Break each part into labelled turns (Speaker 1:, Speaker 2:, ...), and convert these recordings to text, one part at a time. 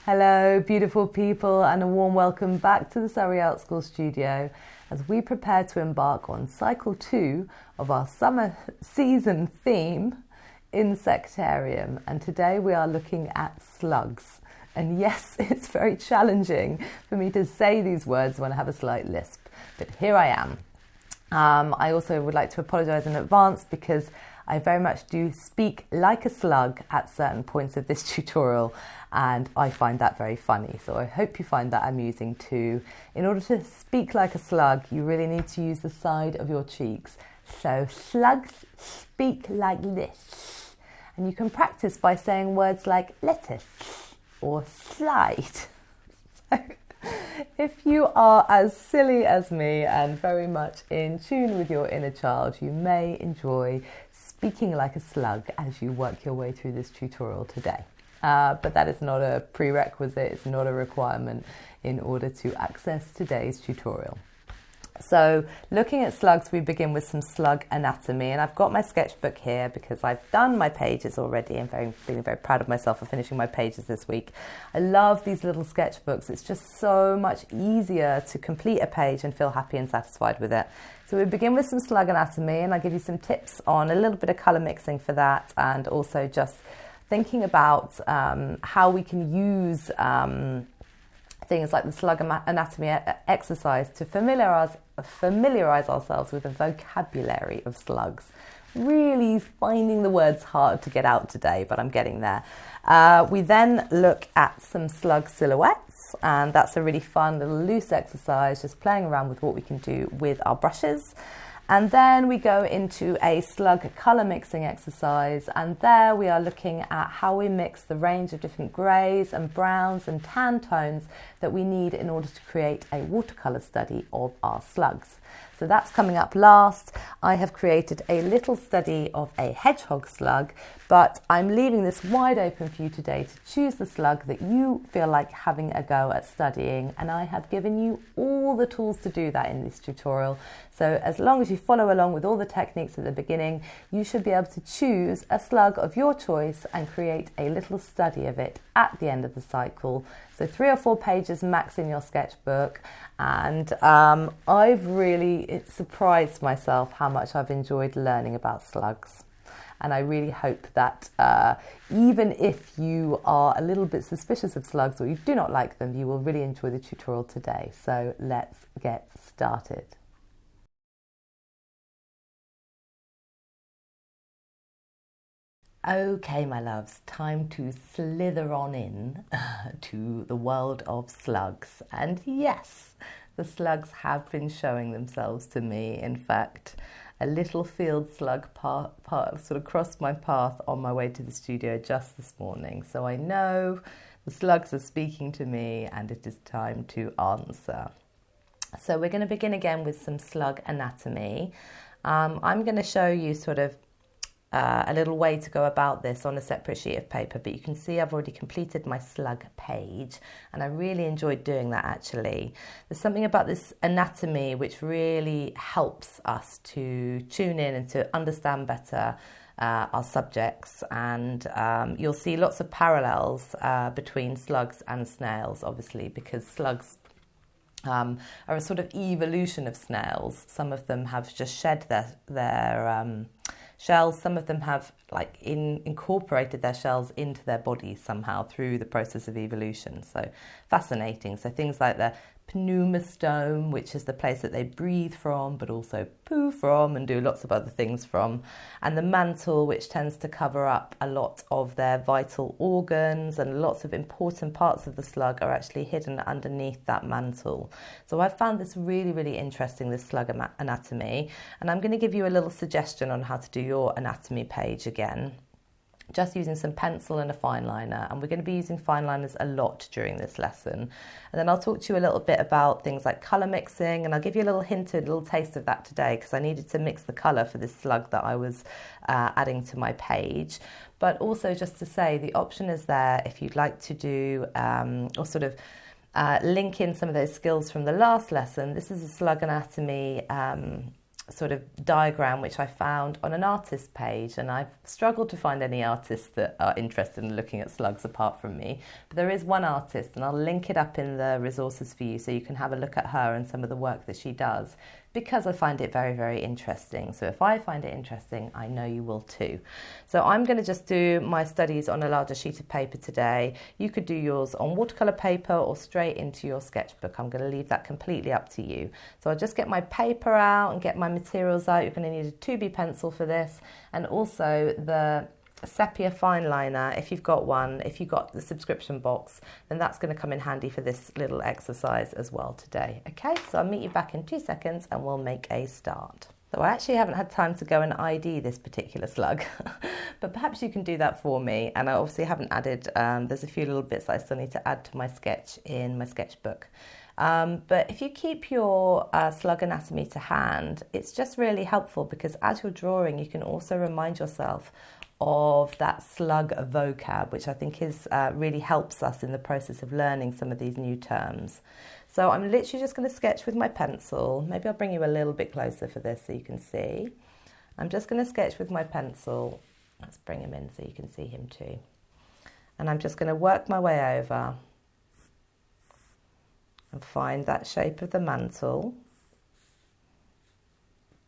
Speaker 1: Hello, beautiful people, and a warm welcome back to the Surrey Art School studio as we prepare to embark on cycle 2 of our summer season theme, Insectarium. And today we are looking at slugs. And yes, it's very challenging for me to say these words when I have a slight lisp, but here I am. I also would like to apologise in advance because I very much do speak like a slug at certain points of this tutorial, and I find that very funny. So I hope you find that amusing too. In order to speak like a slug, you really need to use the side of your cheeks. So slugs speak like this. And you can practice by saying words like lettuce or slide. So if you are as silly as me and very much in tune with your inner child, you may enjoy speaking like a slug as you work your way through this tutorial today. But that is not a prerequisite, it's not a requirement in order to access today's tutorial. So looking at slugs, we begin with some slug anatomy, and I've got my sketchbook here because I've done my pages already and feeling very proud of myself for finishing my pages this week. I love these little sketchbooks. It's just so much easier to complete a page and feel happy and satisfied with it. So we begin with some slug anatomy, and I'll give you some tips on a little bit of colour mixing for that, and also just thinking about how we can use things like the slug anatomy exercise to familiarise ourselves with the vocabulary of slugs. Really finding the words hard to get out today, but I'm getting there. We then look at some slug silhouettes, and that's a really fun little loose exercise, just playing around with what we can do with our brushes. And then we go into a slug colour mixing exercise, and there we are looking at how we mix the range of different greys and browns and tan tones that we need in order to create a watercolour study of our slugs. So that's coming up last. I have created a little study of a hedgehog slug, but I'm leaving this wide open for you today to choose the slug that you feel like having a go at studying, and I have given you all the tools to do that in this tutorial. So as long as you follow along with all the techniques at the beginning, you should be able to choose a slug of your choice and create a little study of it at the end of the cycle. So 3 or 4 pages max in your sketchbook, and I've really surprised myself how much I've enjoyed learning about slugs. And I really hope that even if you are a little bit suspicious of slugs or you do not like them, you will really enjoy the tutorial today. So let's get started. Okay, my loves, time to slither on in to the world of slugs. And yes, the slugs have been showing themselves to me. In fact, a little field slug sort of crossed my path on my way to the studio just this morning. So I know the slugs are speaking to me and it is time to answer. So we're going to begin again with some slug anatomy. I'm going to show you sort of a little way to go about this on a separate sheet of paper, but you can see I've already completed my slug page, and I really enjoyed doing that actually. There's something about this anatomy which really helps us to tune in and to understand better our subjects, and you'll see lots of parallels between slugs and snails, obviously, because slugs are a sort of evolution of snails. Some of them have just shed their shells. Some of them have incorporated their shells into their bodies somehow through the process of evolution. So fascinating. So things like the pneumostome, which is the place that they breathe from, but also poo from and do lots of other things from, and the mantle, which tends to cover up a lot of their vital organs, and lots of important parts of the slug are actually hidden underneath that mantle. So I found this really, really interesting, this slug anatomy, and I'm going to give you a little suggestion on how to do your anatomy page again, just using some pencil and a fine liner, and we're going to be using fine liners a lot during this lesson. And then I'll talk to you a little bit about things like colour mixing, and I'll give you a little hint, a little taste of that today, because I needed to mix the colour for this slug that I was adding to my page. But also just to say, the option is there if you'd like to do or sort of link in some of those skills from the last lesson. This is a slug anatomy sort of diagram which I found on an artist page, and I've struggled to find any artists that are interested in looking at slugs apart from me, but there is one artist, and I'll link it up in the resources for you so you can have a look at her and some of the work that she does, because I find it very, very interesting. So if I find it interesting, I know you will too. So I'm going to just do my studies on a larger sheet of paper today. You could do yours on watercolour paper or straight into your sketchbook. I'm going to leave that completely up to you. So I'll just get my paper out and get my materials out. You're going to need a 2B pencil for this, and also the sepia fine liner if you've got one. If you've got the subscription box, then that's going to come in handy for this little exercise as well today. Okay, so I'll meet you back in 2 seconds and we'll make a start. So I actually haven't had time to go and ID this particular slug, but perhaps you can do that for me. And I obviously haven't added, there's a few little bits that I still need to add to my sketch in my sketchbook. But if you keep your slug anatomy to hand, it's just really helpful, because as you're drawing, you can also remind yourself of that slug vocab, which I think is really helps us in the process of learning some of these new terms. So I'm literally just going to sketch with my pencil. Maybe I'll bring you a little bit closer for this so you can see. I'm just going to sketch with my pencil. Let's bring him in so you can see him too. And I'm just going to work my way over and find that shape of the mantle.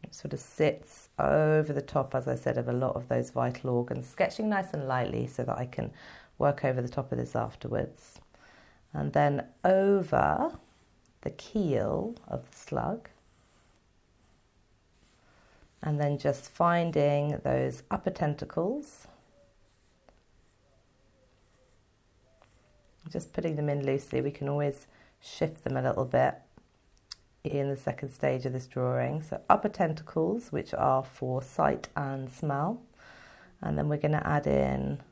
Speaker 1: It sort of sits over the top, as I said, of a lot of those vital organs, sketching nice and lightly so that I can work over the top of this afterwards. And then over the keel of the slug, and then just finding those upper tentacles, just putting them in loosely. We can always shift them a little bit in the second stage of this drawing. So upper tentacles, which are for sight and smell, and then we're going to add in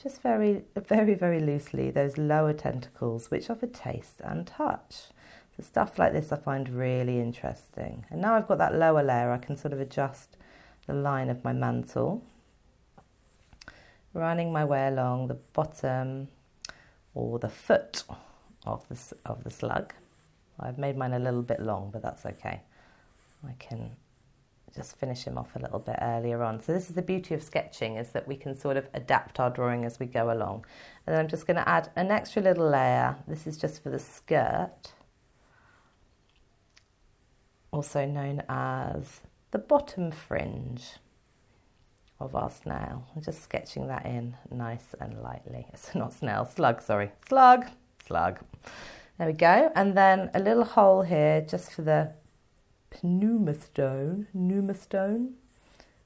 Speaker 1: just very, very, very loosely those lower tentacles, which are for taste and touch. So stuff like this I find really interesting. And now I've got that lower layer, I can sort of adjust the line of my mantle, running my way along the bottom or the foot of the slug. I've made mine a little bit long, but that's okay. I can just finish him off a little bit earlier on. So this is the beauty of sketching, is that we can sort of adapt our drawing as we go along. And then I'm just going to add an extra little layer. This is just for the skirt, also known as the bottom fringe of our snail. I'm just sketching that in nice and lightly. It's not snail, slug, sorry. Slug. There we go. And then a little hole here just for the pneumostome,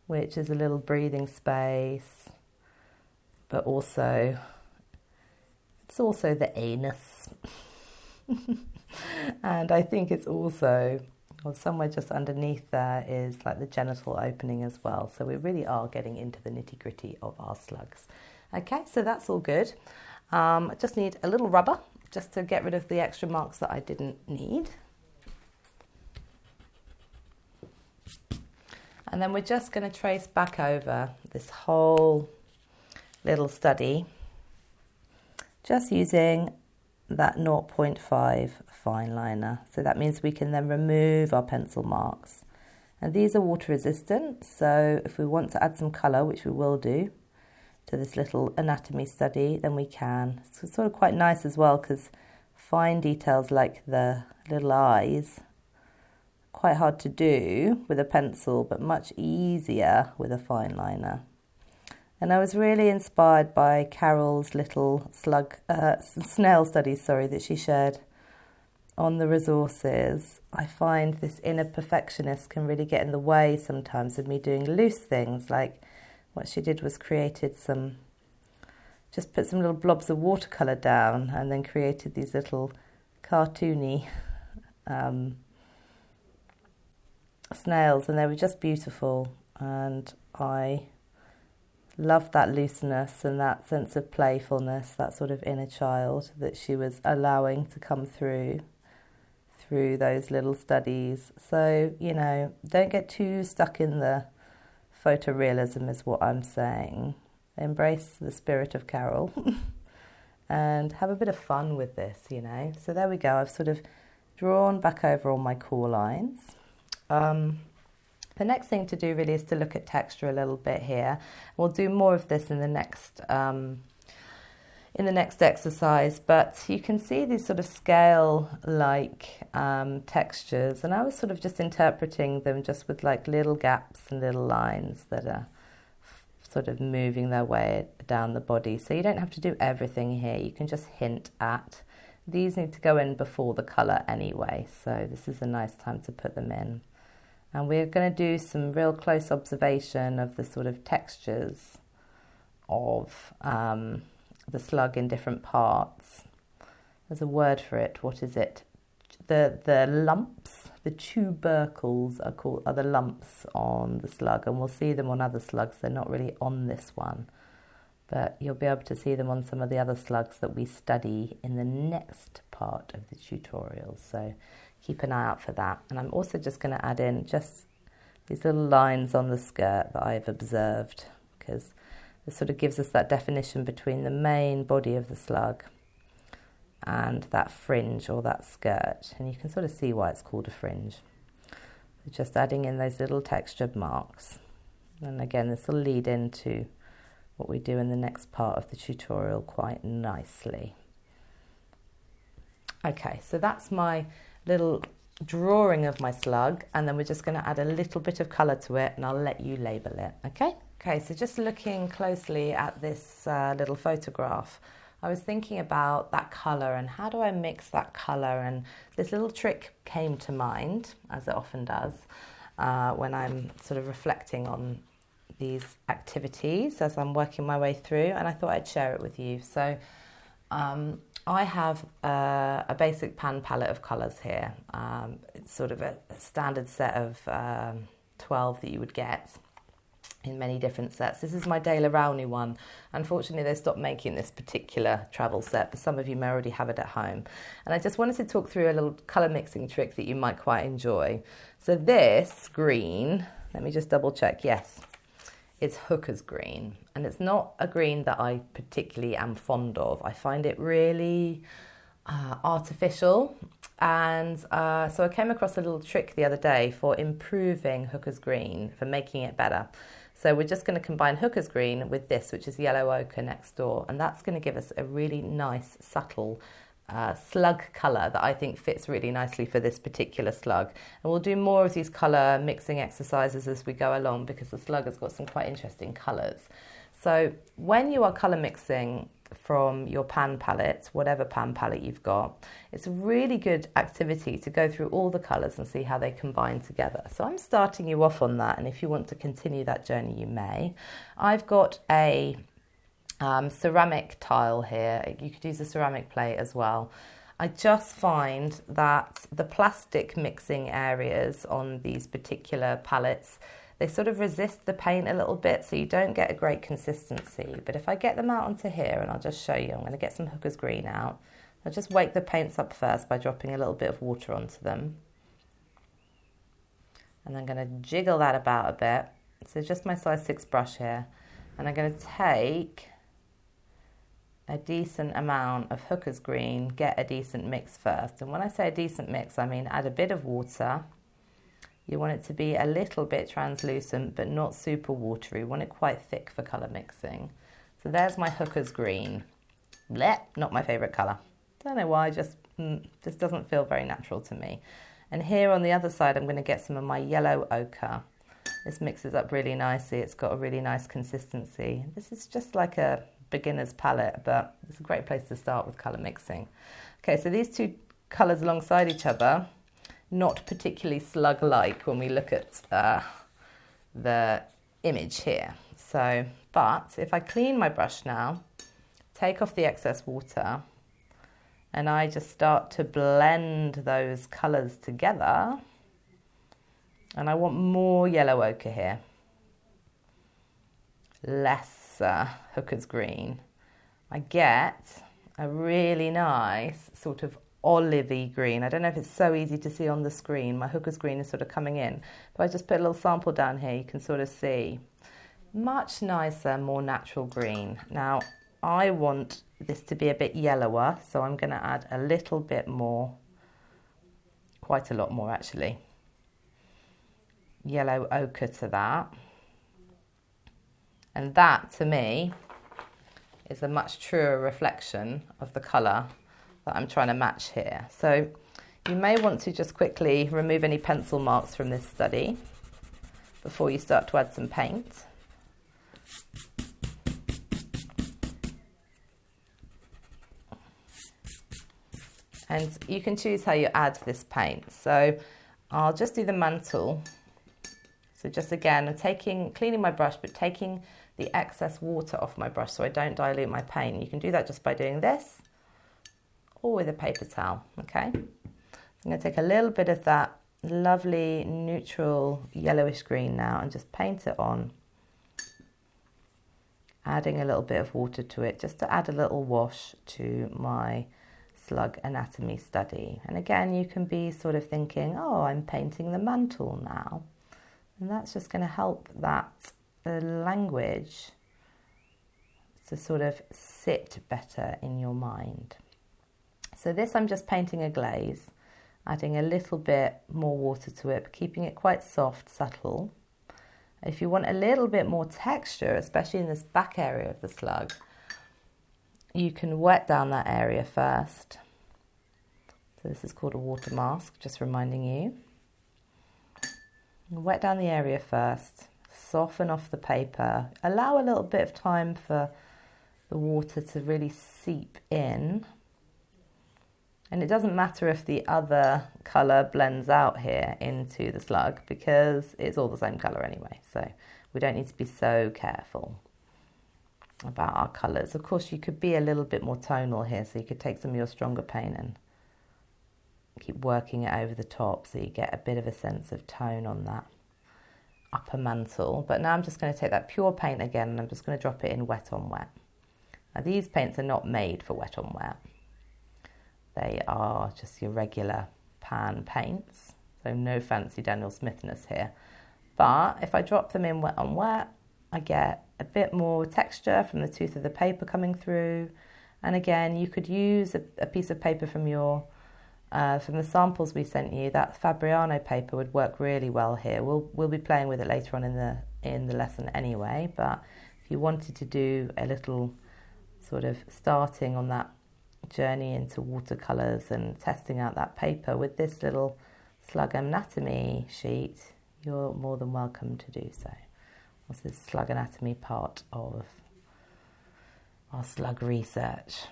Speaker 1: which is a little breathing space, but also it's also the anus. And I think it's also, or somewhere just underneath there is like the genital opening as well. So we really are getting into the nitty-gritty of our slugs. Okay, so that's all good. I just need a little rubber just to get rid of the extra marks that I didn't need. And then we're just going to trace back over this whole little study, just using that 0.5 fine liner. So that means we can then remove our pencil marks. And these are water resistant, so if we want to add some colour, which we will do, to this little anatomy study, then we can. It's sort of quite nice as well, because fine details like the little eyes, quite hard to do with a pencil, but much easier with a fine liner. And I was really inspired by Carol's little snail studies, that she shared on the resources. I find this inner perfectionist can really get in the way sometimes of me doing loose things. Like what she did was just put some little blobs of watercolour down and then created these little cartoony snails, and they were just beautiful. And I loved that looseness and that sense of playfulness, that sort of inner child that she was allowing to come through those little studies. So, don't get too stuck in the photorealism is what I'm saying. Embrace the spirit of Carol and have a bit of fun with this, So there we go. I've sort of drawn back over all my core lines. The next thing to do really is to look at texture a little bit here. We'll do more of this in the next exercise, but you can see these sort of scale-like textures, and I was sort of just interpreting them just with like little gaps and little lines that are sort of moving their way down the body. So you don't have to do everything here, you can just hint at. These need to go in before the colour anyway, so this is a nice time to put them in. And we're going to do some real close observation of the sort of textures of the slug in different parts. There's a word for it. What is it? The lumps, the tubercles are the lumps on the slug, and we'll see them on other slugs. They're not really on this one, but you'll be able to see them on some of the other slugs that we study in the next part of the tutorial. So keep an eye out for that. And I'm also just going to add in just these little lines on the skirt that I've observed, because this sort of gives us that definition between the main body of the slug and that fringe or that skirt. And you can sort of see why it's called a fringe. So just adding in those little textured marks. And again, this will lead into what we do in the next part of the tutorial quite nicely. Okay, so that's my little drawing of my slug, and then we're just going to add a little bit of colour to it, and I'll let you label it, okay? Okay, so just looking closely at this little photograph, I was thinking about that colour and how do I mix that colour, and this little trick came to mind, as it often does, when I'm sort of reflecting on these activities as I'm working my way through, and I thought I'd share it with you. So I have a basic pan palette of colours here. It's sort of a standard set of 12 that you would get in many different sets. This is my Dale Rowney one. Unfortunately, they stopped making this particular travel set, but some of you may already have it at home. And I just wanted to talk through a little colour mixing trick that you might quite enjoy. So this green, let me just double check, yes, it's hooker's green. And it's not a green that I particularly am fond of. I find it really artificial. And so I came across a little trick the other day for improving hooker's green, for making it better. So we're just going to combine hooker's green with this, which is yellow ochre next door. And that's going to give us a really nice, subtle slug colour that I think fits really nicely for this particular slug. And we'll do more of these colour mixing exercises as we go along, because the slug has got some quite interesting colours. So when you are colour mixing from your pan palette, whatever pan palette you've got, it's a really good activity to go through all the colours and see how they combine together. So I'm starting you off on that, and if you want to continue that journey, you may. I've got a ceramic tile here. You could use a ceramic plate as well. I just find that the plastic mixing areas on these particular palettes, they sort of resist the paint a little bit, so you don't get a great consistency. But if I get them out onto here, and I'll just show you, I'm going to get some hooker's green out. I'll just wake the paints up first by dropping a little bit of water onto them. And I'm going to jiggle that about a bit. So just my size 6 brush here. And I'm going to take a decent amount of hooker's green, get a decent mix first. And when I say a decent mix, I mean add a bit of water. You want it to be a little bit translucent, but not super watery. You want it quite thick for colour mixing. So there's my hooker's green. Blech, not my favourite colour. Don't know why, just doesn't feel very natural to me. And here on the other side, I'm going to get some of my yellow ochre. This mixes up really nicely. It's got a really nice consistency. This is just like a beginner's palette, but it's a great place to start with colour mixing. Okay, so these two colours alongside each other, not particularly slug-like when we look at the image here. So, but if I clean my brush now, take off the excess water, and I just start to blend those colours together, and I want more yellow ochre here, less hooker's green, I get a really nice sort of olivey green. I don't know if it's so easy to see on the screen. My hooker's green is sort of coming in. But I just put a little sample down here, you can sort of see. Much nicer, more natural green. Now, I want this to be a bit yellower, so I'm going to add a little bit more, quite a lot more actually. yellow ochre to that. And that, to me, is a much truer reflection of the colour that I'm trying to match here. So you may want to just quickly remove any pencil marks from this study before you start to add some paint. And you can choose how you add this paint. So I'll just do the mantle. So just again, I'm cleaning my brush, but taking the excess water off my brush so I don't dilute my paint. You can do that just by doing this or with a paper towel, okay? So I'm going to take a little bit of that lovely neutral yellowish green now and just paint it on, adding a little bit of water to it just to add a little wash to my slug anatomy study. And again, you can be sort of thinking, oh, I'm painting the mantle now. And that's just going to help that language to sort of sit better in your mind. So this, I'm just painting a glaze, adding a little bit more water to it, but keeping it quite soft, subtle. If you want a little bit more texture, especially in this back area of the slug, you can wet down that area first. So this is called a water mask, just reminding you. Wet down the area first, soften off the paper, allow a little bit of time for the water to really seep in. And it doesn't matter if the other colour blends out here into the slug because it's all the same colour anyway. So we don't need to be so careful about our colours. Of course, you could be a little bit more tonal here, so you could take some of your stronger paint and keep working it over the top so you get a bit of a sense of tone on that upper mantle. But now I'm just going to take that pure paint again and I'm just going to drop it in wet on wet. Now these paints are not made for wet on wet. They are just your regular pan paints, so no fancy Daniel Smithness here. But if I drop them in wet on wet, I get a bit more texture from the tooth of the paper coming through. And again, you could use a piece of paper from your from the samples we sent you. That Fabriano paper would work really well here. We'll be playing with it later on in the lesson anyway. But if you wanted to do a little sort of starting on that journey into watercolours and testing out that paper with this little slug anatomy sheet, you're more than welcome to do so. This is slug anatomy part of our slug research.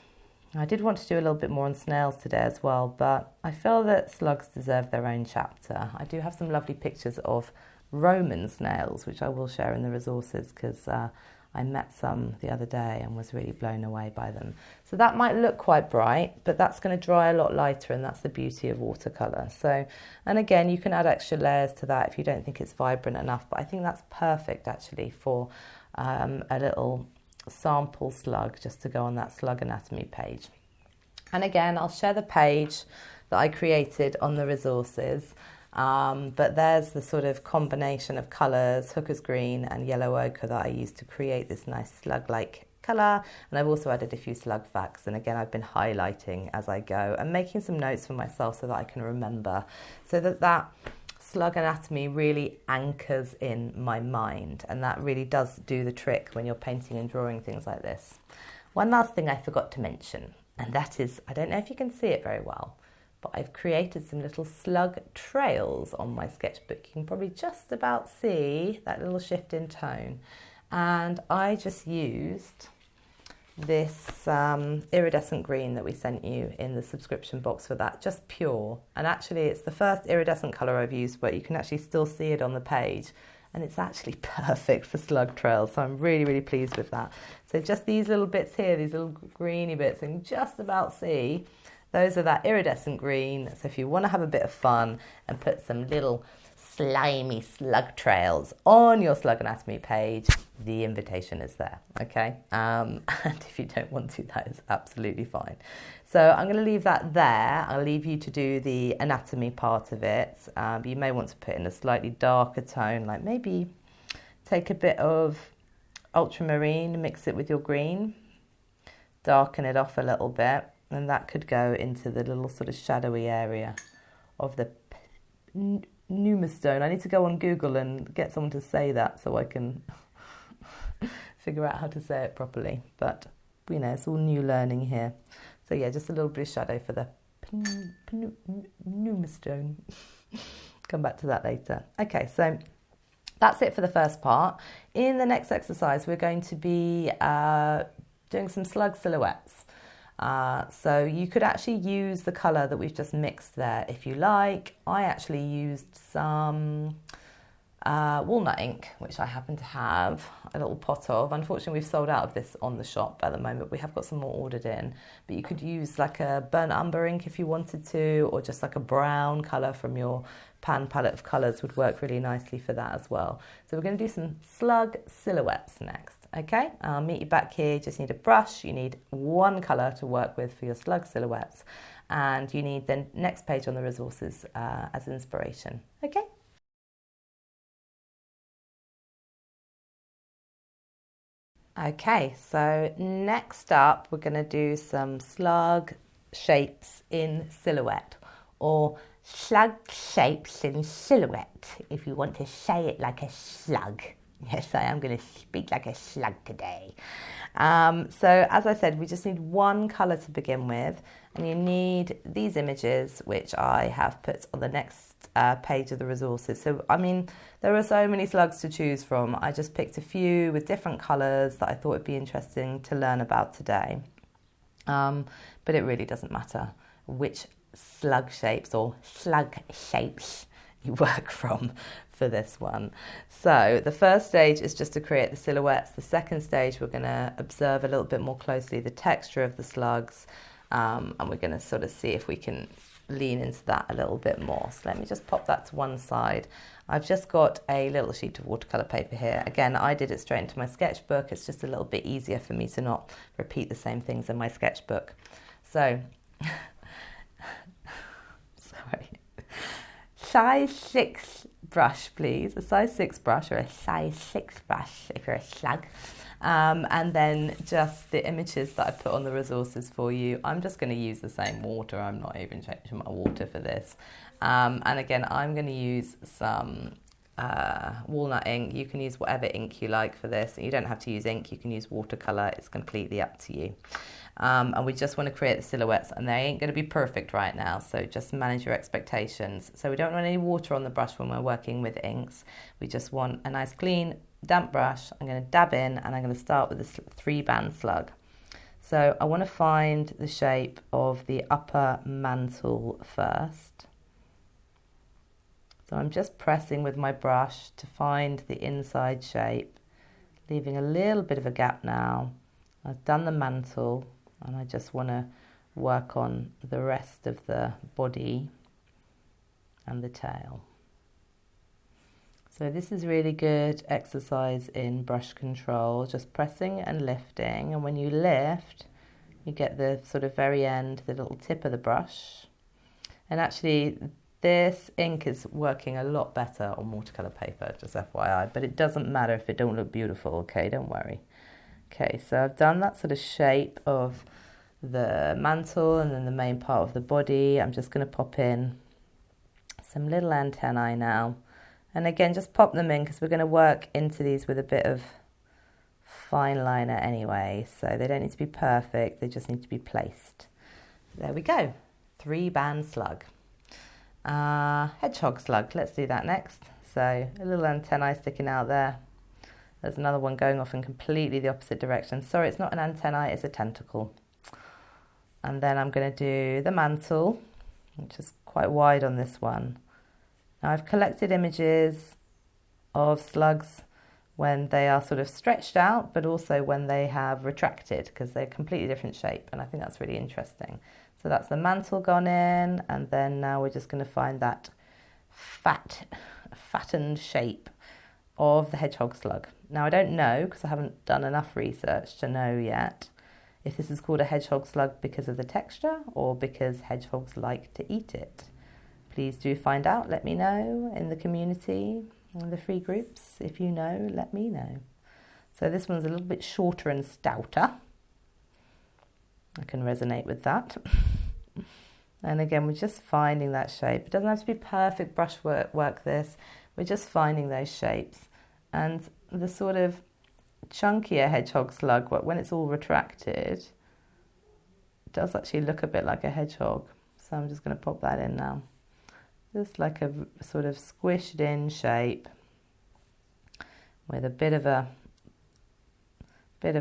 Speaker 1: I did want to do a little bit more on snails today as well, but I feel that slugs deserve their own chapter. I do have some lovely pictures of Roman snails, which I will share in the resources because I met some the other day and was really blown away by them. So that might look quite bright, but that's going to dry a lot lighter, and that's the beauty of watercolour. So, and again, you can add extra layers to that if you don't think it's vibrant enough, but I think that's perfect actually for a little sample slug just to go on that slug anatomy page. And again, I'll share the page that I created on the resources. But there's the sort of combination of colours, hooker's green and yellow ochre that I used to create this nice slug-like colour. And I've also added a few slug facts. And again, I've been highlighting as I go and making some notes for myself so that I can remember, so that slug anatomy really anchors in my mind. And that really does do the trick when you're painting and drawing things like this. One last thing I forgot to mention, and that is, I don't know if you can see it very well, but I've created some little slug trails on my sketchbook. You can probably just about see that little shift in tone. And I just used this iridescent green that we sent you in the subscription box for that, just pure. And actually it's the first iridescent colour I've used, but you can actually still see it on the page. And it's actually perfect for slug trails. So I'm really, really pleased with that. So just these little bits here, these little greeny bits, and just about see, those are that iridescent green. So if you want to have a bit of fun and put some little slimy slug trails on your slug anatomy page, the invitation is there, okay? And if you don't want to, that is absolutely fine. So I'm going to leave that there. I'll leave you to do the anatomy part of it. You may want to put in a slightly darker tone, like maybe take a bit of ultramarine, mix it with your green, darken it off a little bit. And that could go into the little sort of shadowy area of the pneumostome. I need to go on Google and get someone to say that so I can figure out how to say it properly. But, you know, it's all new learning here. So, yeah, just a little bit of shadow for the pneumostome. Come back to that later. Okay, so that's it for the first part. In the next exercise, we're going to be doing some slug silhouettes. So you could actually use the colour that we've just mixed there if you like. I actually used some walnut ink, which I happen to have a little pot of. Unfortunately, we've sold out of this on the shop at the moment. We have got some more ordered in, but you could use like a burnt umber ink if you wanted to, or just like a brown colour from your pan palette of colours would work really nicely for that as well. So we're going to do some slug silhouettes next. Okay, I'll meet you back here. You just need a brush. You need one colour to work with for your slug silhouettes, and you need the next page on the resources as inspiration. Okay. Okay, so next up we're going to do some slug shapes in silhouette, or slug shapes in silhouette, if you want to say it like a slug. Yes, I am going to speak like a slug today. So as I said, we just need one colour to begin with, and you need these images, which I have put on the next page of the resources. So, I mean, there are so many slugs to choose from. I just picked a few with different colours that I thought would be interesting to learn about today. But it really doesn't matter which slug shapes or slug shapes you work from for this one. So the first stage is just to create the silhouettes. The second stage, we're going to observe a little bit more closely the texture of the slugs, and we're going to sort of see if we can lean into that a little bit more. So let me just pop that to one side. I've just got a little sheet of watercolour paper here. Again, I did it straight into my sketchbook. It's just a little bit easier for me to not repeat the same things in my sketchbook. So, sorry. Size 6 brush, please. A size 6 brush, or a size 6 brush if you're a slug. And then just the images that I put on the resources for you. I'm just going to use the same water. I'm not even changing my water for this. And again, I'm going to use some walnut ink. You can use whatever ink you like for this. You don't have to use ink. You can use watercolour. It's completely up to you. And we just want to create the silhouettes, and they ain't going to be perfect right now, so just manage your expectations. So we don't want any water on the brush when we're working with inks. We just want a nice clean damp brush. I'm going to dab in, and I'm going to start with this 3-band slug. So I want to find the shape of the upper mantle first. So I'm just pressing with my brush to find the inside shape, leaving a little bit of a gap now. I've done the mantle, and I just want to work on the rest of the body and the tail. So this is really good exercise in brush control, just pressing and lifting. And when you lift, you get the sort of very end, the little tip of the brush. And actually, this ink is working a lot better on watercolour paper, just FYI. But it doesn't matter if it don't look beautiful, okay? Don't worry. Okay, so I've done that sort of shape of the mantle and then the main part of the body. I'm just going to pop in some little antennae now. And again, just pop them in because we're going to work into these with a bit of fine liner anyway. So they don't need to be perfect, they just need to be placed. There we go. 3-band slug. Hedgehog slug, let's do that next. So a little antennae sticking out there. There's another one going off in completely the opposite direction. Sorry, it's not an antennae, it's a tentacle. And then I'm going to do the mantle, which is quite wide on this one. Now I've collected images of slugs when they are sort of stretched out, but also when they have retracted, because they're a completely different shape, and I think that's really interesting. So that's the mantle gone in, and then now we're just going to find that fattened shape of the hedgehog slug. Now I don't know, because I haven't done enough research to know yet, if this is called a hedgehog slug because of the texture or because hedgehogs like to eat it. Please do find out, let me know in the community, in the free groups. If you know, let me know. So this one's a little bit shorter and stouter. I can resonate with that. And again, we're just finding that shape. It doesn't have to be perfect brush work this. We're just finding those shapes. And the sort of chunkier hedgehog slug, when it's all retracted, it does actually look a bit like a hedgehog. So I'm just going to pop that in now. Just like a sort of squished in shape with a bit of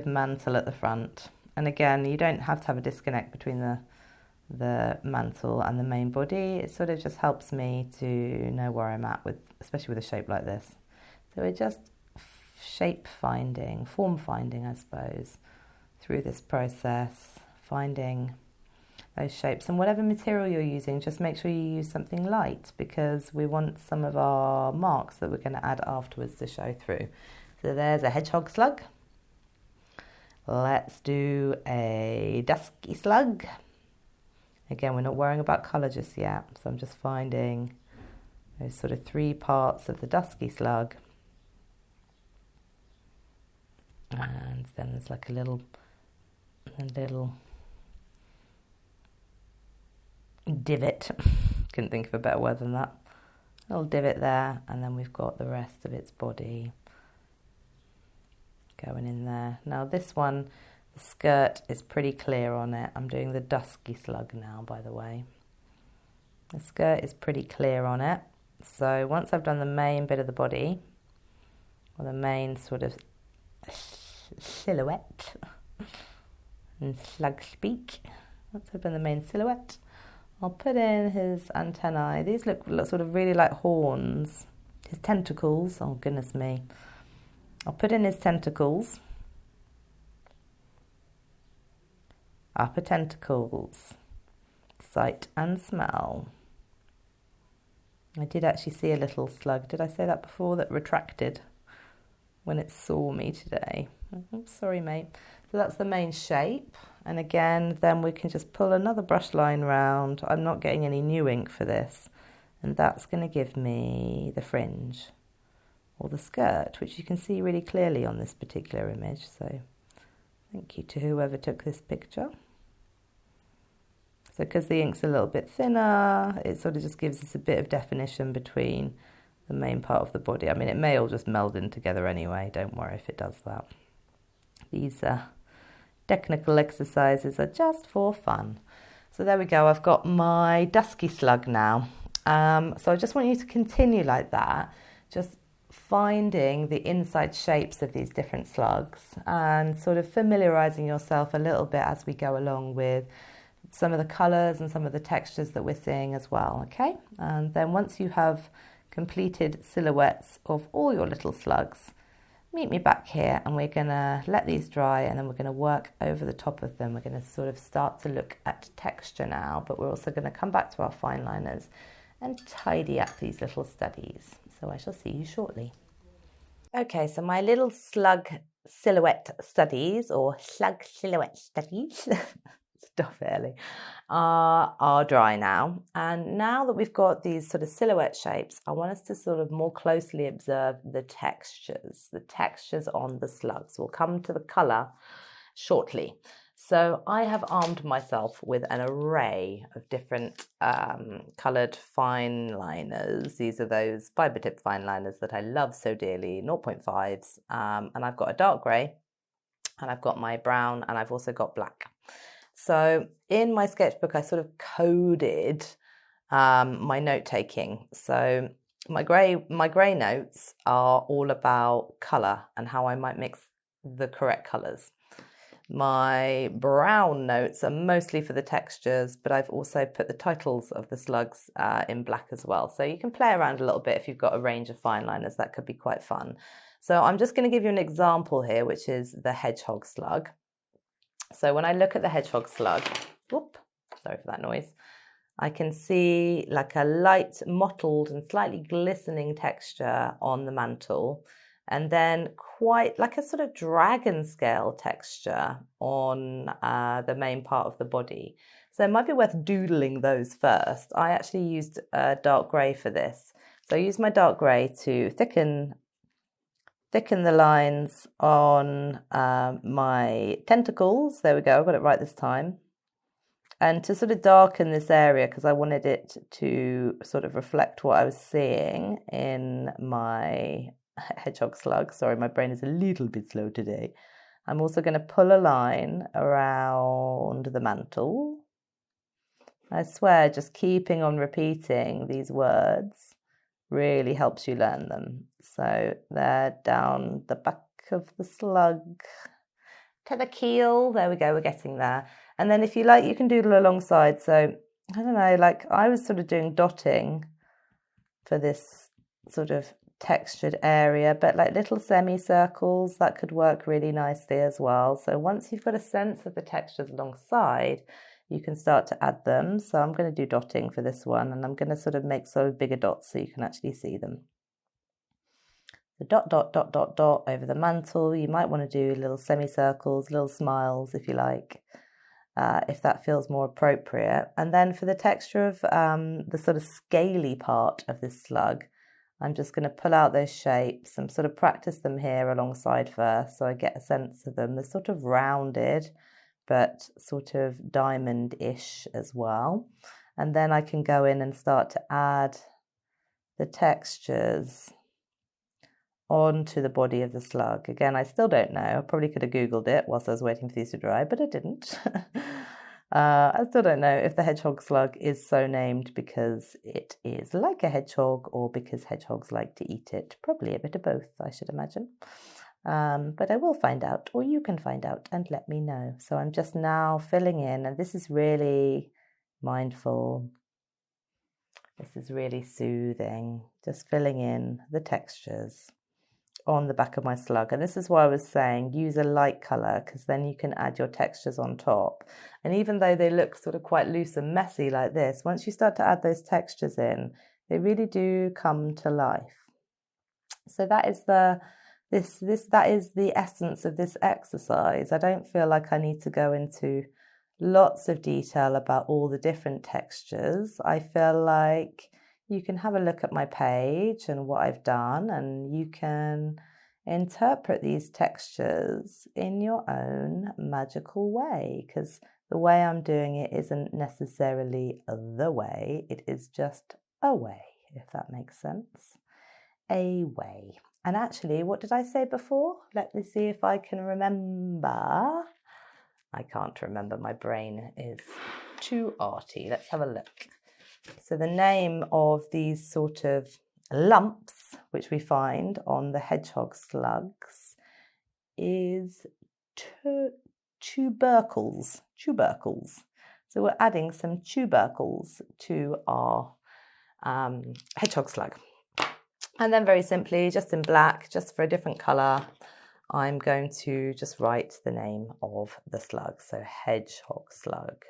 Speaker 1: mantle at the front. And again, you don't have to have a disconnect between the mantle and the main body. It sort of just helps me to know where I'm at with, especially with a shape like this. So we're just shape finding, form finding, I suppose, through this process, finding those shapes. And whatever material you're using, just make sure you use something light, because we want some of our marks that we're going to add afterwards to show through. So there's a hedgehog slug. Let's do a dusky slug. Again, we're not worrying about colour just yet, so I'm just finding those sort of 3 parts of the dusky slug. And then there's like a little divot. Couldn't think of a better word than that. A little divot there, and then we've got the rest of its body going in there. Now this one, the skirt is pretty clear on it. I'm doing the dusky slug now, by the way. The skirt is pretty clear on it. So once I've done the main bit of the body, or the main sort of silhouette, in slug speak, once I've done the main silhouette, I'll put in his antennae. These look sort of really like horns. His tentacles, oh goodness me. I'll put in his tentacles. Upper tentacles, sight and smell. I did actually see a little slug, did I say that before, that retracted when it saw me today. Oh, sorry mate. So that's the main shape, and again then we can just pull another brush line round. I'm not getting any new ink for this, and that's going to give me the fringe or the skirt, which you can see really clearly on this particular image. So thank you to whoever took this picture. So because the ink's a little bit thinner, it sort of just gives us a bit of definition between the main part of the body. I mean, it may all just meld in together anyway. Don't worry if it does that. These technical exercises are just for fun. So there we go. I've got my dusky slug now. So I just want you to continue like that, just finding the inside shapes of these different slugs and sort of familiarizing yourself a little bit as we go along with some of the colors and some of the textures that we're seeing as well, okay? And then once you have completed silhouettes of all your little slugs, meet me back here and we're gonna let these dry, and then we're gonna work over the top of them. We're gonna sort of start to look at texture now, but we're also gonna come back to our fine liners and tidy up these little studies. So I shall see you shortly. Okay, so my little slug silhouette studies, or slug silhouette studies, stop early, are dry now. And now that we've got these sort of silhouette shapes, I want us to sort of more closely observe the textures on the slugs. We'll come to the colour shortly. So I have armed myself with an array of different coloured fine liners. These are those fibre tip fine liners that I love so dearly, 0.5s. And I've got a dark grey, and I've got my brown, and I've also got black. So in my sketchbook, I sort of coded my note-taking. So my grey notes are all about colour and how I might mix the correct colours. My brown notes are mostly for the textures, but I've also put the titles of the slugs in black as well. So you can play around a little bit if you've got a range of fine liners. That could be quite fun. So I'm just going to give you an example here, which is the hedgehog slug. So when I look at the hedgehog slug, whoop, sorry for that noise, I can see like a light mottled and slightly glistening texture on the mantle, and then quite like a sort of dragon scale texture on the main part of the body. So it might be worth doodling those first. I actually used dark grey for this. So I used my dark grey to thicken the lines on my tentacles. There we go, I got it right this time. And to sort of darken this area, because I wanted it to sort of reflect what I was seeing in my hedgehog slug. Sorry, my brain is a little bit slow today. I'm also going to pull a line around the mantle. I swear, just keeping on repeating these words really helps you learn them. So they're down the back of the slug to the keel. There we go, we're getting there. And then if you like, you can doodle alongside. So, I don't know, like I was sort of doing dotting for this sort of textured area, but like little semicircles, that could work really nicely as well. So once you've got a sense of the textures alongside, you can start to add them. So I'm going to do dotting for this one, and I'm going to sort of make sort of bigger dots so you can actually see them. The dot, dot, dot, dot, dot over the mantle. You might want to do little semicircles, little smiles if you like, if that feels more appropriate. And then for the texture of the sort of scaly part of this slug, I'm just going to pull out those shapes and sort of practice them here alongside first so I get a sense of them. They're sort of rounded, but sort of diamond-ish as well. And then I can go in and start to add the textures onto the body of the slug. Again, I still don't know. I probably could have Googled it whilst I was waiting for these to dry, but I didn't. I still don't know if the hedgehog slug is so named because it is like a hedgehog or because hedgehogs like to eat it. Probably a bit of both, I should imagine. But I will find out, or you can find out and let me know. So I'm just now filling in, and this is really mindful. This is really soothing, just filling in the textures on the back of my slug. And this is why I was saying use a light colour, because then you can add your textures on top. And even though they look sort of quite loose and messy like this, once you start to add those textures in, they really do come to life. So that is that is the essence of this exercise. I don't feel like I need to go into lots of detail about all the different textures. I feel like you can have a look at my page and what I've done, and you can interpret these textures in your own magical way, because the way I'm doing it isn't necessarily the way, it is just a way, if that makes sense. A way. And actually, what did I say before? Let me see if I can remember. I can't remember, my brain is too arty. Let's have a look. So the name of these sort of lumps, which we find on the hedgehog slugs, is tubercles. So we're adding some tubercles to our hedgehog slug. And then very simply, just in black, just for a different colour, I'm going to just write the name of the slug. So hedgehog slug.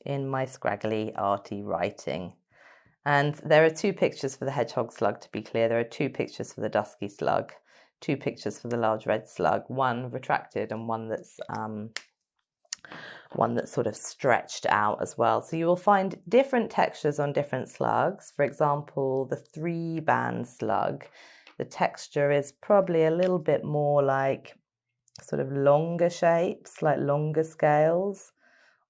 Speaker 1: In my scraggly, arty writing. And there are two pictures for the hedgehog slug, to be clear. There are two pictures for the dusky slug, two pictures for the large red slug, one retracted and one that's sort of stretched out as well. So you will find different textures on different slugs. For example, the 3-band slug, the texture is probably a little bit more like sort of longer shapes, like longer scales.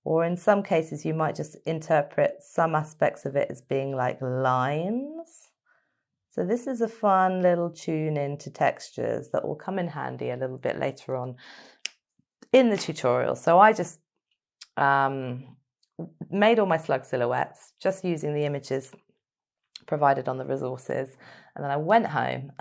Speaker 1: Or in some cases, you might just interpret some aspects of it as being like lines. So this is a fun little tune into textures that will come in handy a little bit later on in the tutorial. So I just made all my slug silhouettes just using the images provided on the resources. And then I went home,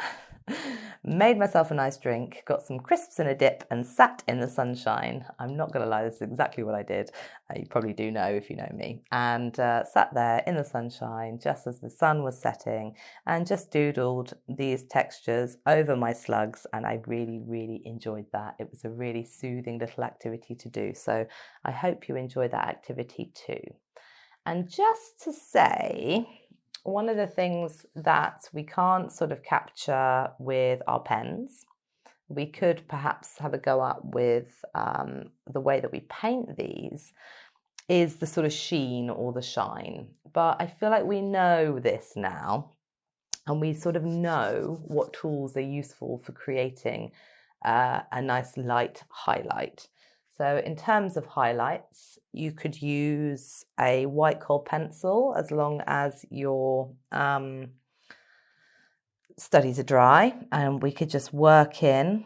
Speaker 1: made myself a nice drink, got some crisps and a dip, and sat in the sunshine. I'm not going to lie, this is exactly what I did. You probably do know if you know me. And sat there in the sunshine just as the sun was setting and just doodled these textures over my slugs. And I really, really enjoyed that. It was a really soothing little activity to do. So I hope you enjoy that activity too. And just to say, one of the things that we can't sort of capture with our pens, we could perhaps have a go at with the way that we paint these, is the sort of sheen or the shine. But I feel like we know this now, and we sort of know what tools are useful for creating a nice light highlight. So in terms of highlights, you could use a white coal pencil as long as your studies are dry, and we could just work in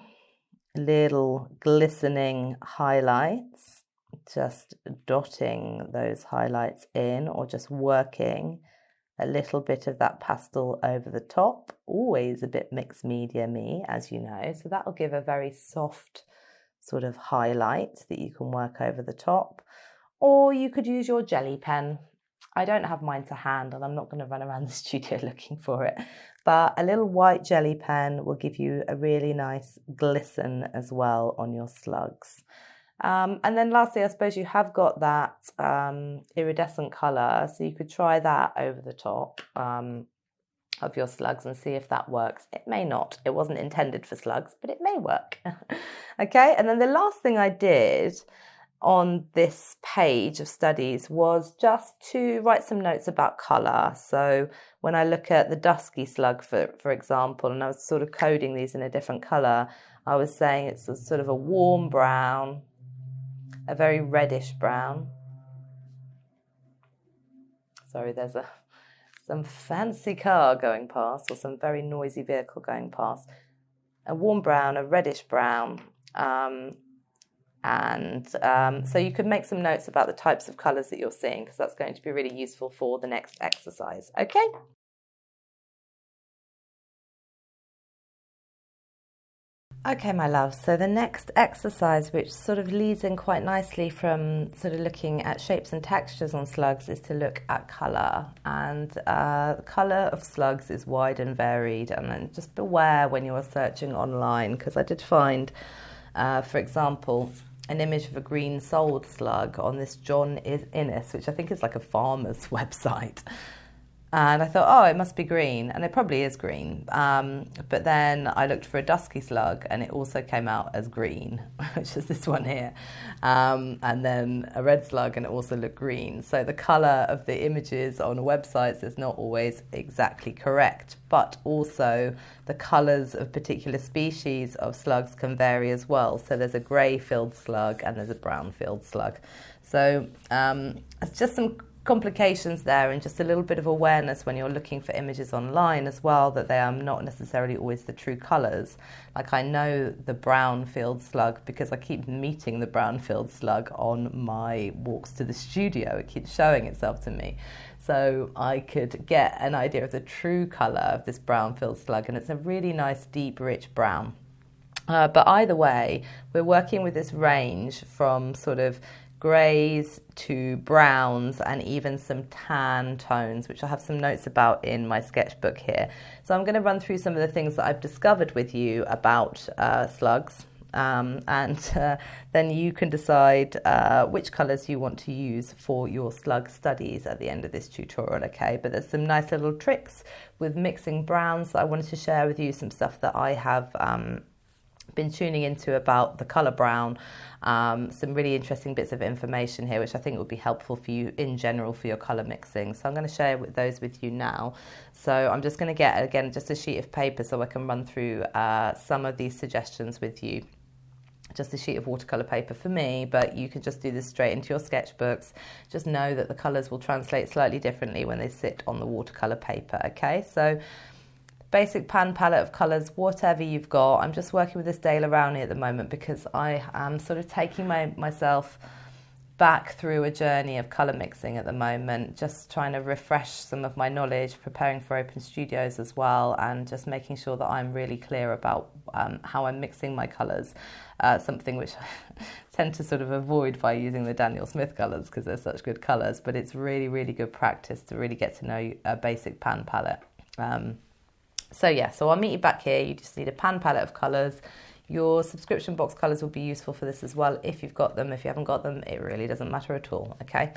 Speaker 1: little glistening highlights, just dotting those highlights in, or just working a little bit of that pastel over the top, always a bit mixed media-y, as you know. So that'll give a very soft sort of highlight that you can work over the top. Or you could use your jelly pen. I don't have mine to hand, and I'm not going to run around the studio looking for it. But a little white jelly pen will give you a really nice glisten as well on your slugs. And then lastly, I suppose you have got that iridescent colour, so you could try that over the top of your slugs and see if that works. It may not. It wasn't intended for slugs, but it may work. Okay, and then the last thing I did on this page of studies was just to write some notes about colour. So when I look at the dusky slug, for example, and I was sort of coding these in a different colour, I was saying it's a sort of a warm brown, a very reddish brown. Sorry, there's some fancy car going past, or some very noisy vehicle going past. A warm brown, a reddish brown, so you could make some notes about the types of colours that you're seeing, because that's going to be really useful for the next exercise. Okay? Okay, my love, so the next exercise, which sort of leads in quite nicely from sort of looking at shapes and textures on slugs, is to look at colour. And the colour of slugs is wide and varied, and then just beware when you are searching online, because I did find, for example, an image of a green-soled slug on this John Innes, which I think is like a farmer's website. And I thought, oh, it must be green. And it probably is green. But then I looked for a dusky slug, and it also came out as green, which is this one here. And then a red slug, and it also looked green. So the colour of the images on websites is not always exactly correct. But also the colours of particular species of slugs can vary as well. So there's a grey-filled slug and there's a brown-filled slug. So it's just some complications there, and just a little bit of awareness when you're looking for images online as well, that they are not necessarily always the true colours. Like, I know the brown-filled slug because I keep meeting the brown-filled slug on my walks to the studio. It keeps showing itself to me. So I could get an idea of the true colour of this brown-filled slug, and it's a really nice, deep, rich brown. But either way, we're working with this range from sort of greys to browns and even some tan tones, which I have some notes about in my sketchbook here. So I'm going to run through some of the things that I've discovered with you about slugs, and then you can decide which colours you want to use for your slug studies at the end of this tutorial, okay? But there's some nice little tricks with mixing browns that I wanted to share with you, some stuff that I have been tuning into about the colour brown, some really interesting bits of information here which I think would be helpful for you in general for your colour mixing. So I'm going to share those with you now. So I'm just going to get, again, just a sheet of paper so I can run through some of these suggestions with you. Just a sheet of watercolour paper for me, but you can just do this straight into your sketchbooks. Just know that the colours will translate slightly differently when they sit on the watercolour paper, okay? So basic pan palette of colours, whatever you've got. I'm just working with this Daler Rowney at the moment because I am sort of taking myself back through a journey of colour mixing at the moment, just trying to refresh some of my knowledge, preparing for open studios as well, and just making sure that I'm really clear about how I'm mixing my colours, something which I tend to sort of avoid by using the Daniel Smith colours because they're such good colours, but it's really, really good practice to really get to know a basic pan palette. So I'll meet you back here. You just need a pan palette of colours. Your subscription box colours will be useful for this as well if you've got them. If you haven't got them, it really doesn't matter at all, okay?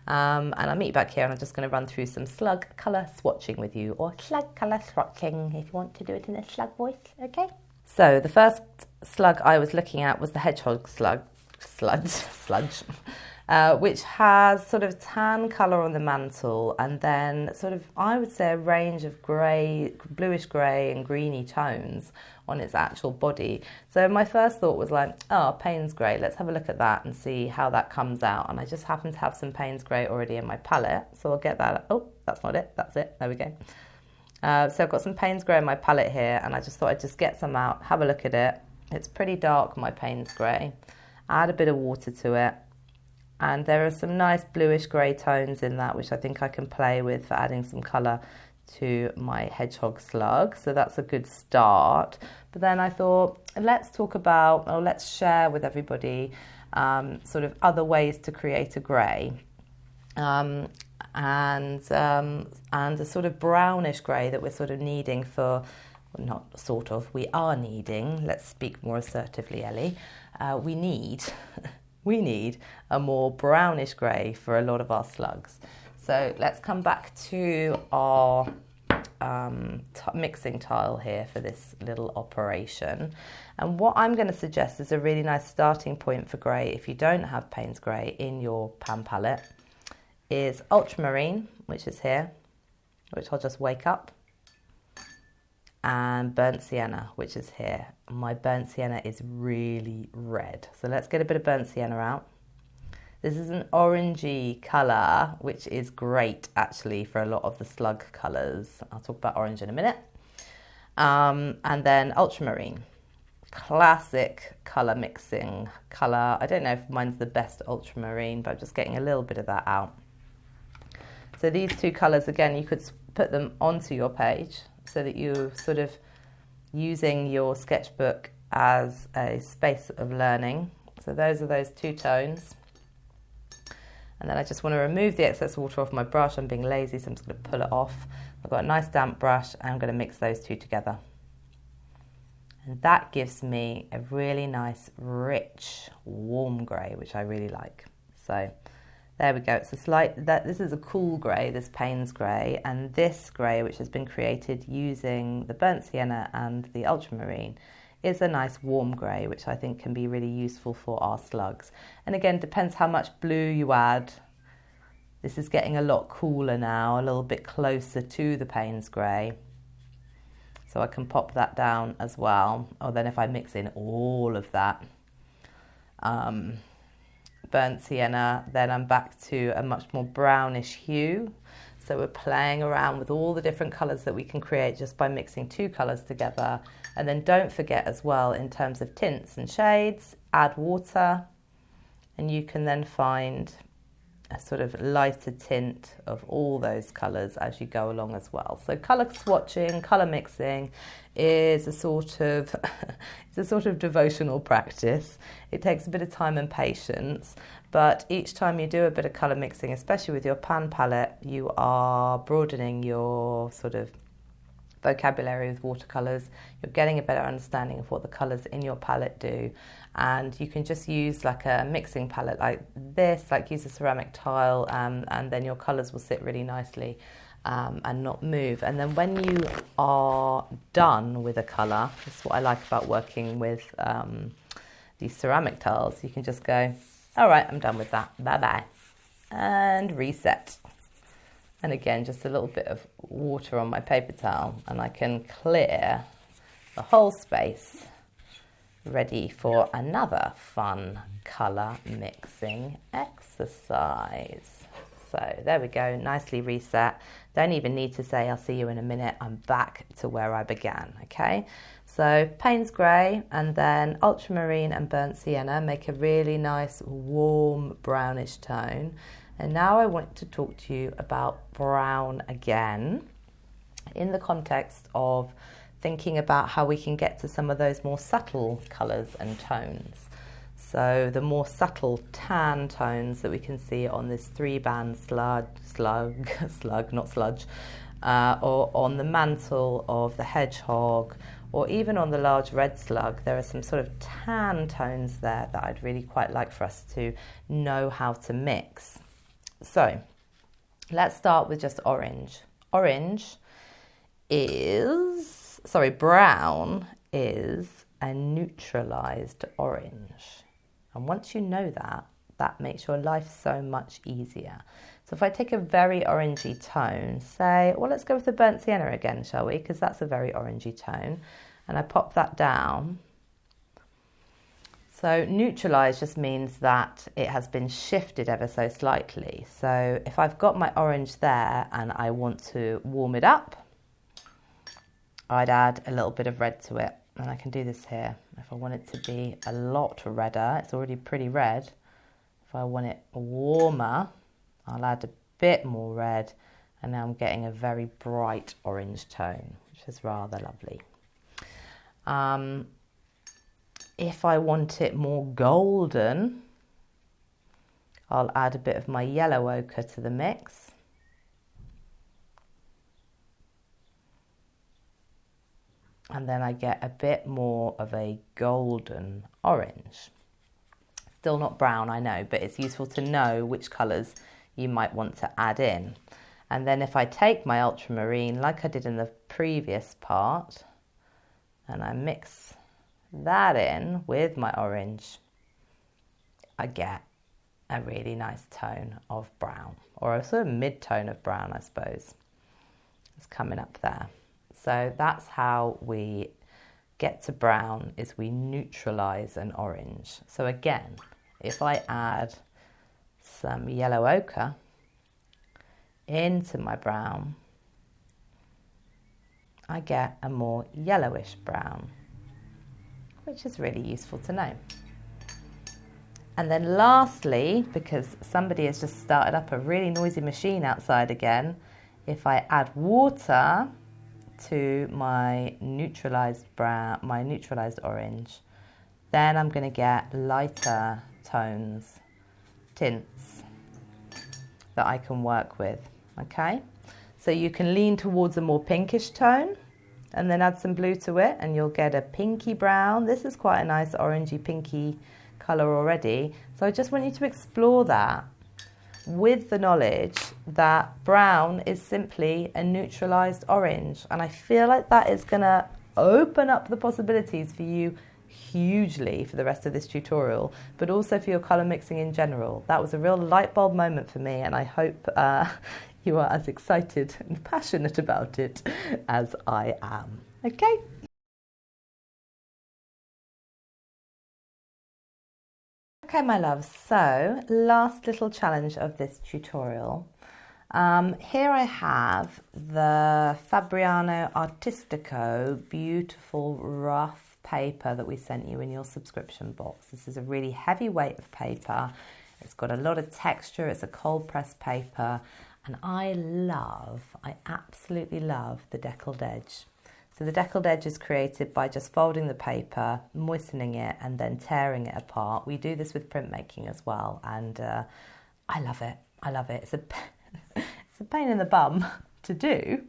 Speaker 1: And I'll meet you back here, and I'm just going to run through some slug colour swatching with you, or slug colour swatching if you want to do it in a slug voice, okay? So the first slug I was looking at was the hedgehog sludge. Which has sort of tan colour on the mantle, and then sort of, I would say, a range of grey, bluish grey and greeny tones on its actual body. So my first thought was like, oh, Payne's grey, let's have a look at that and see how that comes out. And I just happen to have some Payne's grey already in my palette, so I'll get that. Oh, that's not it, that's it, there we go. So I've got some Payne's grey in my palette here, and I just thought I'd just get some out, have a look at it. It's pretty dark, my Payne's grey. Add a bit of water to it, and there are some nice bluish grey tones in that, which I think I can play with for adding some colour to my hedgehog slug. So that's a good start. But then I thought, let's talk about, or let's share with everybody sort of other ways to create a grey. And a sort of brownish grey that we're sort of needing for, well, not sort of, we are needing, let's speak more assertively, Ellie, we need a more brownish grey for a lot of our slugs. So let's come back to our mixing tile here for this little operation. And what I'm going to suggest is a really nice starting point for grey, if you don't have Payne's grey in your pan palette, is ultramarine, which is here, which I'll just wake up, and burnt sienna, which is here. My burnt sienna is really red. So let's get a bit of burnt sienna out. This is an orangey colour, which is great actually for a lot of the slug colours. I'll talk about orange in a minute. And then ultramarine, classic colour mixing colour. I don't know if mine's the best ultramarine, but I'm just getting a little bit of that out. So these two colours, again, you could put them onto your page so that you're sort of using your sketchbook as a space of learning. So those are those two tones. And then I just want to remove the excess water off my brush. I'm being lazy, so I'm just going to pull it off. I've got a nice damp brush, and I'm going to mix those two together. And that gives me a really nice, rich, warm grey, which I really like. So there we go. It's a slight, this is a cool grey, this Payne's grey, and this grey, which has been created using the burnt sienna and the ultramarine, is a nice warm grey, which I think can be really useful for our slugs. And again, depends how much blue you add. This is getting a lot cooler now, a little bit closer to the Payne's grey. So I can pop that down as well. Or then if I mix in all of that burnt sienna, then I'm back to a much more brownish hue. So we're playing around with all the different colours that we can create just by mixing two colours together. And then don't forget as well, in terms of tints and shades, add water, and you can then find a sort of lighter tint of all those colours as you go along as well. So colour swatching, colour mixing is a sort of it's a sort of devotional practice. It takes a bit of time and patience, but each time you do a bit of colour mixing, especially with your pan palette, you are broadening your sort of vocabulary with watercolours. You're getting a better understanding of what the colours in your palette do, and you can just use like a mixing palette like this, like use a ceramic tile, and then your colours will sit really nicely and not move. And then when you are done with a colour, this is what I like about working with these ceramic tiles, you can just go, all right, I'm done with that, bye-bye, and reset. And again, just a little bit of water on my paper towel, and I can clear the whole space, ready for another fun colour mixing exercise. So there we go, nicely reset. Don't even need to say I'll see you in a minute. I'm back to where I began, okay? So Payne's grey and then ultramarine and burnt sienna make a really nice warm brownish tone. And now I want to talk to you about brown again in the context of thinking about how we can get to some of those more subtle colours and tones. So the more subtle tan tones that we can see on this 3-band slug, not sludge, or on the mantle of the hedgehog, or even on the large red slug, there are some sort of tan tones there that I'd really quite like for us to know how to mix. So let's start with just orange. Brown is a neutralized orange. And once you know that, that makes your life so much easier. So if I take a very orangey tone, say, well, let's go with the burnt sienna again, shall we? Because that's a very orangey tone. and I pop that down. So neutralise just means that it has been shifted ever so slightly. So if I've got my orange there and I want to warm it up, I'd add a little bit of red to it. And I can do this here. If I want it to be a lot redder, it's already pretty red. If I want it warmer, I'll add a bit more red. And now I'm getting a very bright orange tone, which is rather lovely. If I want it more golden, I'll add a bit of my yellow ochre to the mix. And then I get a bit more of a golden orange. Still not brown, I know, but it's useful to know which colours you might want to add in. And then if I take my ultramarine, like I did in the previous part, and I mix that in with my orange, I get a really nice tone of brown, or a sort of mid-tone of brown, I suppose. It's coming up there. So that's how we get to brown, is we neutralise an orange. So again, if I add some yellow ochre into my brown, I get a more yellowish brown, which is really useful to know. And then lastly, because somebody has just started up a really noisy machine outside again, if I add water to my neutralized brown, my neutralized orange, then I'm going to get lighter tones, tints that I can work with. Okay, so you can lean towards a more pinkish tone and then add some blue to it and you'll get a pinky brown. This is quite a nice orangey pinky colour already. So I just want you to explore that with the knowledge that brown is simply a neutralised orange. And I feel like that is going to open up the possibilities for you hugely for the rest of this tutorial, but also for your colour mixing in general. That was a real light bulb moment for me, and I hope you are as excited and passionate about it as I am. Okay? Okay, my loves, so last little challenge of this tutorial. Here I have the Fabriano Artistico beautiful rough paper that we sent you in your subscription box. This is a really heavy weight of paper. It's got a lot of texture. It's a cold pressed paper, and I absolutely love the deckled edge. So the deckled edge is created by just folding the paper, moistening it, and then tearing it apart. We do this with printmaking as well, and I love it. I love it. It's a pain in the bum to do,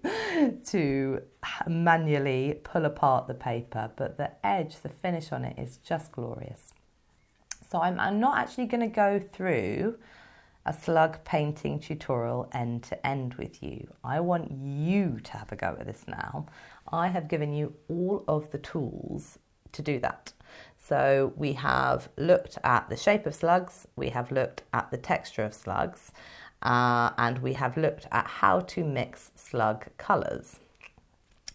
Speaker 1: to manually pull apart the paper, but the edge, the finish on it is just glorious. So I'm not actually going to go through a slug painting tutorial end to end with you. I want you to have a go at this now. I have given you all of the tools to do that. So we have looked at the shape of slugs, we have looked at the texture of slugs, and we have looked at how to mix slug colours.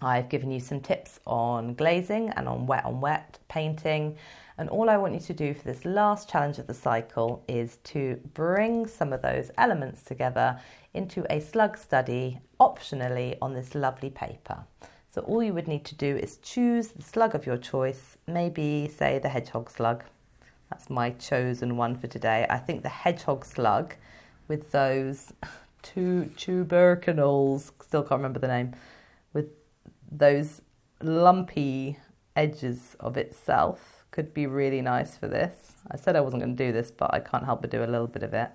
Speaker 1: I've given you some tips on glazing and on wet painting, and all I want you to do for this last challenge of the cycle is to bring some of those elements together into a slug study, optionally on this lovely paper. So all you would need to do is choose the slug of your choice, maybe say the hedgehog slug. That's my chosen one for today. I think the hedgehog slug with those two tubercles, still can't remember the name, with those lumpy edges of itself could be really nice for this. I said I wasn't going to do this, but I can't help but do a little bit of it.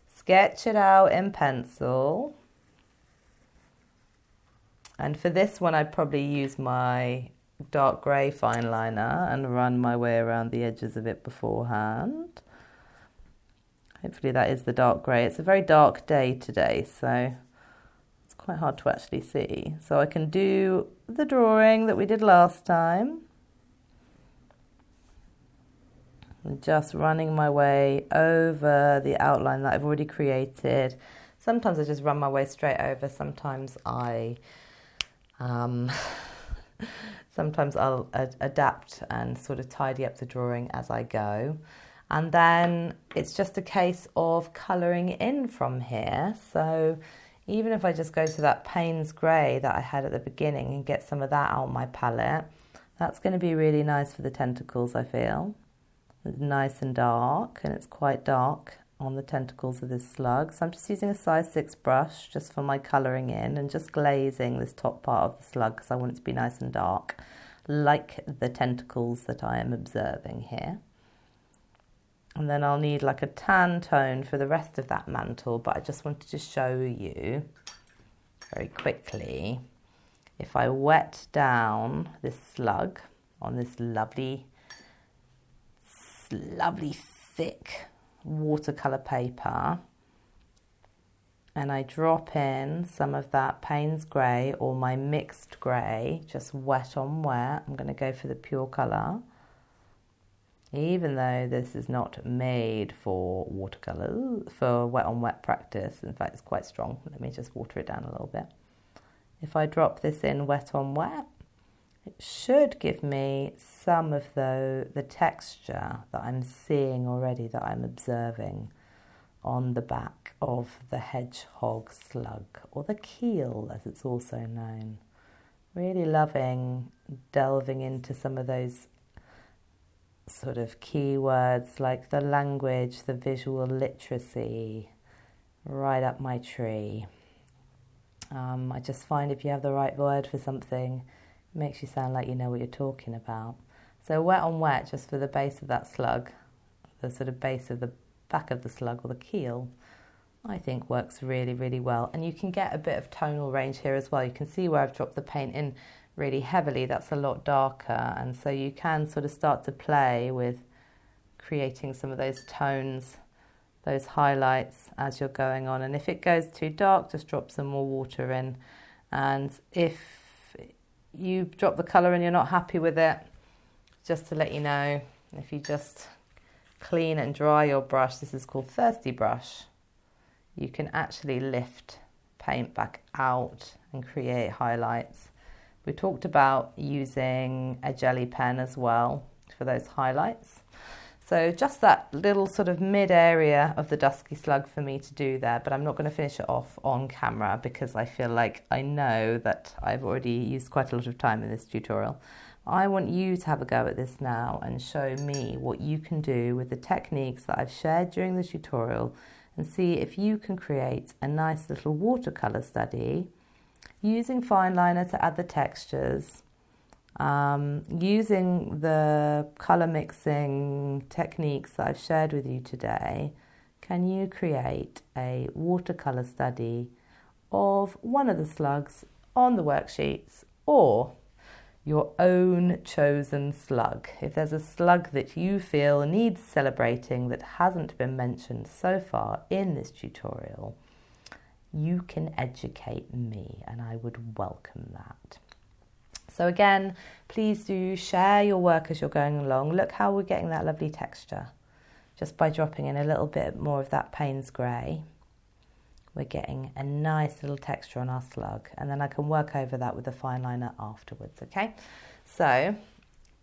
Speaker 1: Sketch it out in pencil. And for this one, I'd probably use my dark grey fine liner and run my way around the edges of it beforehand. Hopefully that is the dark grey. It's a very dark day today, so it's quite hard to actually see. So I can do the drawing that we did last time. Just running my way over the outline that I've already created. Sometimes I just run my way straight over. Sometimes I Sometimes I'll adapt and sort of tidy up the drawing as I go. And then it's just a case of colouring in from here. So even if I just go to that Payne's grey that I had at the beginning and get some of that out on my palette, that's going to be really nice for the tentacles, I feel. It's nice and dark, and it's quite dark on the tentacles of this slug. So I'm just using a size 6 brush just for my colouring in and just glazing this top part of the slug because I want it to be nice and dark, like the tentacles that I am observing here. And then I'll need like a tan tone for the rest of that mantle, but I just wanted to show you very quickly. If I wet down this slug on this lovely thick watercolour paper, and I drop in some of that Payne's grey or my mixed grey, just wet on wet. I'm going to go for the pure colour, even though this is not made for watercolour, for wet on wet practice. In fact, it's quite strong. Let me just water it down a little bit. If I drop this in wet on wet, it should give me some of the texture that I'm seeing already, that I'm observing on the back of the hedgehog slug, or the keel as it's also known. Really loving delving into some of those sort of keywords like the language, the visual literacy, right up my tree. I just find if you have the right word for something, it makes you sound like you know what you're talking about. So wet on wet, just for the base of that slug, the sort of base of the back of the slug or the keel, I think works really, really well. And you can get a bit of tonal range here as well. You can see where I've dropped the paint in really heavily. That's a lot darker. And so you can sort of start to play with creating some of those tones, those highlights as you're going on. And if it goes too dark, just drop some more water in. And if you drop the colour and you're not happy with it, just to let you know, if you just clean and dry your brush, this is called thirsty brush, you can actually lift paint back out and create highlights. We talked about using a jelly pen as well for those highlights. So just that little sort of mid area of the dusky slug for me to do there, but I'm not going to finish it off on camera because I feel like I know that I've already used quite a lot of time in this tutorial. I want you to have a go at this now and show me what you can do with the techniques that I've shared during the tutorial, and see if you can create a nice little watercolour study using fine liner to add the textures, using the colour mixing techniques that I've shared with you today. Can you create a watercolour study of one of the slugs on the worksheets, or your own chosen slug? If there's a slug that you feel needs celebrating that hasn't been mentioned so far in this tutorial, you can educate me, and I would welcome that. So again, please do share your work as you're going along. Look how we're getting that lovely texture just by dropping in a little bit more of that Payne's grey. We're getting a nice little texture on our slug, and then I can work over that with the fine liner afterwards, okay? So,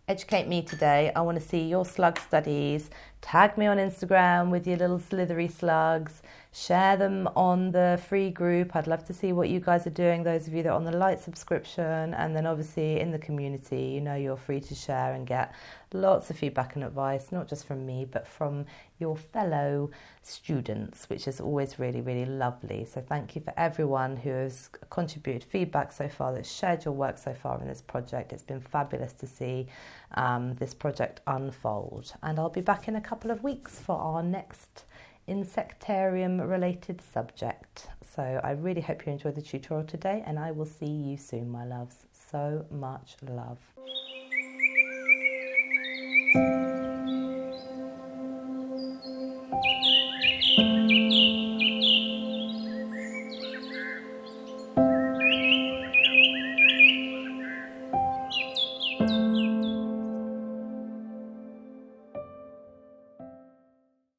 Speaker 1: educate me today. I want to see your slug studies. Tag me on Instagram with your little slithery slugs. Share them on the free group. I'd love to see what you guys are doing, those of you that are on the light subscription. And then obviously in the community, you know, you're free to share and get lots of feedback and advice, not just from me, but from your fellow students, which is always really, really lovely. So thank you for everyone who has contributed feedback so far, that's shared your work so far in this project. It's been fabulous to see this project unfold. And I'll be back in a couple of weeks for our next Insectarium related subject. So I really hope you enjoyed the tutorial today, and I will see you soon, my loves. So much love.